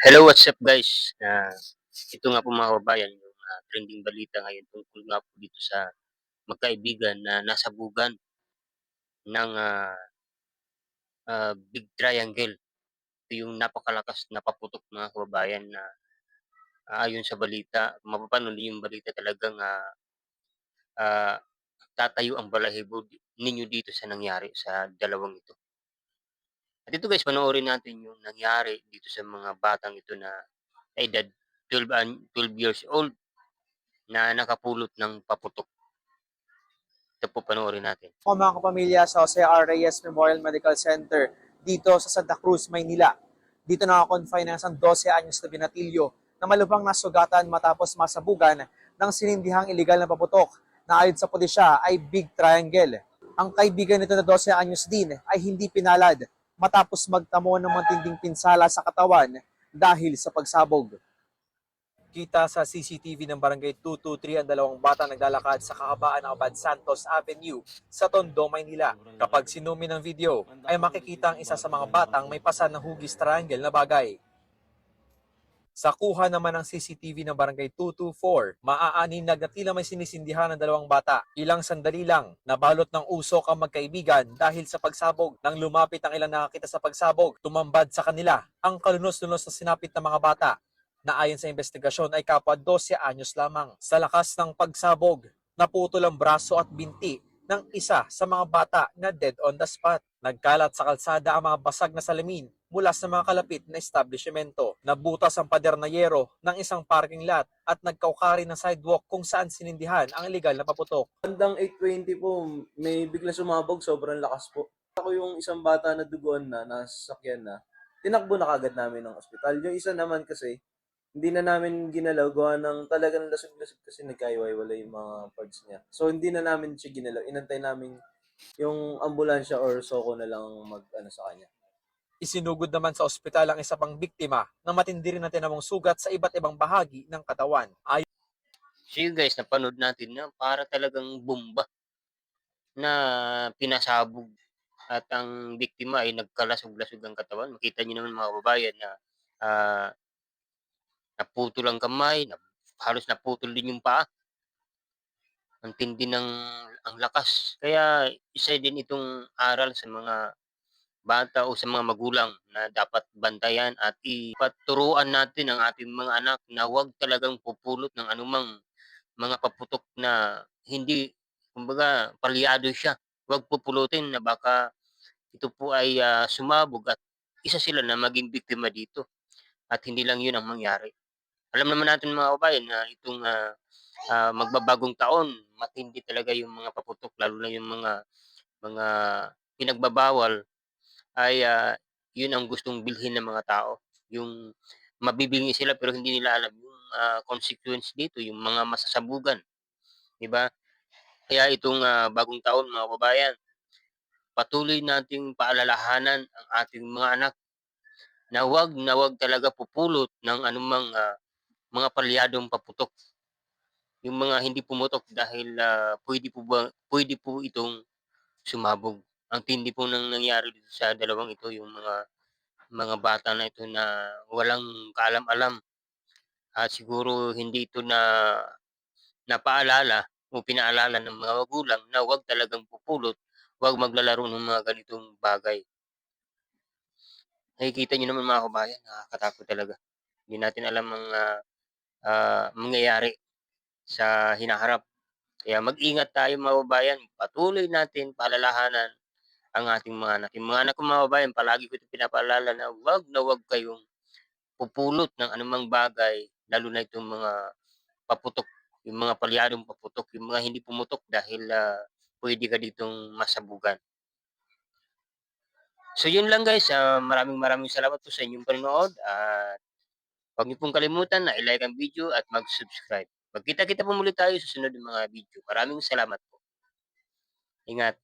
Hello, what's up guys? Ito nga po mga kababayan, yung trending balita ngayon tungkol nga po dito sa magkaibigan na nasabugan ng Big Triangle. Ito yung napakalakas na paputok mga kababayan na ayon sa balita, mapapanood niyo yung balita talagang ah, tatayo ang balahibo ninyo dito sa nangyari sa dalawang ito. At ito guys, panoorin natin yung nangyari dito sa mga batang ito na edad 12 years old na nakapulot ng paputok. Ito po panoorin natin. Ako mga kapamilya sa Jose R. Reyes Memorial Medical Center dito sa Santa Cruz, Maynila. Dito nakakonfine ng isang 12 anyos na binatilyo na malubhang nasugatan matapos masabugan ng sinindihang iligal na paputok na ayon sa pulisya ay Big Triangle. Ang kaibigan nito na 12 anyos din ay hindi pinalad matapos magtamo ng matinding pinsala sa katawan dahil sa pagsabog. Kita sa CCTV ng Barangay 223 ang dalawang bata naglalakad sa kahabaan ng Abad Santos Avenue sa Tondo, Maynila. Kapag sinumi ng video, ay makikita ang isa sa mga batang may pasan ng hugis triangle na bagay. Sa kuha naman ng CCTV ng Barangay 224, maaaninag na tila may sinisindihan ng dalawang bata. Ilang sandali lang, nabalot ng usok ang magkaibigan dahil sa pagsabog. Nang lumapit ang ilang nakakita sa pagsabog, tumambad sa kanila ang kalunos-lunos na sinapit ng mga bata na ayon sa investigasyon ay kapwa 12 anyos lamang. Sa lakas ng pagsabog, naputol ang braso at binti ng isa sa mga bata na dead on the spot. Nagkalat sa kalsada ang mga basag na salamin mula sa mga kalapit na establishmento. Nabutas ang pader na yero ng isang parking lot at nagkaukari ng sidewalk kung saan sinindihan ang illegal na paputok. Bandang 8:20 po, may biglang sumabog, sobrang lakas po. Ako yung isang bata na duguan na, nasasakyan na, tinakbo na kagad namin ng ospital. Yung isa naman kasi, hindi na namin ginalaw, gawa ng talagang lasog-lasog kasi nagkaiwalay yung mga parts niya. So, hindi na namin siya ginalaw. Inantay namin yung ambulansya or soko na lang mag-ano sa kanya. Isinugod naman sa ospital ang isa pang biktima na matindi rin na tinamong sugat sa iba't ibang bahagi ng katawan. So yun guys, napanood natin na para talagang bomba na pinasabog at ang biktima ay nagkalasog-lasog ang katawan. Makita niyo naman mga kababayan na ah, naputol ang kamay, halos naputol din yung paa. Ang tindi ng ang lakas. Kaya isa din itong aral sa mga bata o sa mga magulang na dapat bantayan at ipaturuan natin ang ating mga anak na huwag talagang pupulot ng anumang mga paputok na hindi, kumbaga, palyado siya. Huwag pupulutin na baka ito po ay sumabog at isa sila na maging biktima dito at hindi lang yun ang mangyari. Alam naman natin mga kabayan na itong magbabagong taon, matindi talaga yung mga paputok, lalo na yung mga pinagbabawal ay yun ang gustong bilhin ng mga tao. Yung mabibingi sila pero hindi nila alam yung consequence dito, yung mga masasabugan, 'di ba? Kaya itong bagong taon mga kababayan, patuloy nating paalalahanan ang ating mga anak na wag talaga pupulot ng anumang mga palyadong paputok. Yung mga hindi pumutok dahil pwede po itong sumabog. Ang tindi po ng nangyari dito sa dalawang ito, yung mga bata na ito na walang kaalam-alam at siguro hindi ito na napaalala o pinaalala ng mga magulang na huwag talagang pupulot, huwag maglalaro ng mga ganitong bagay. Nakikita niyo naman mga kabayan, nakakatakot talaga. Hindi natin alam ang mangyayari sa hinaharap. Kaya mag-ingat tayo mga kababayan, patuloy natin paalalahanan ang ating mga anak. Yung mga anak ko mga kababayan, palagi ko itong pinapaalala na wag kayong pupulot ng anumang bagay, lalo na itong mga paputok, yung mga palyadong paputok, yung mga hindi pumutok dahil pwede ka ditong masabugan. So yun lang guys, maraming maraming salamat po sa inyong panonood at huwag niyo pong kalimutan na i-like ang video at mag-subscribe. Magkita-kita po muli tayo sa sunod ng mga video. Maraming salamat po. Ingat.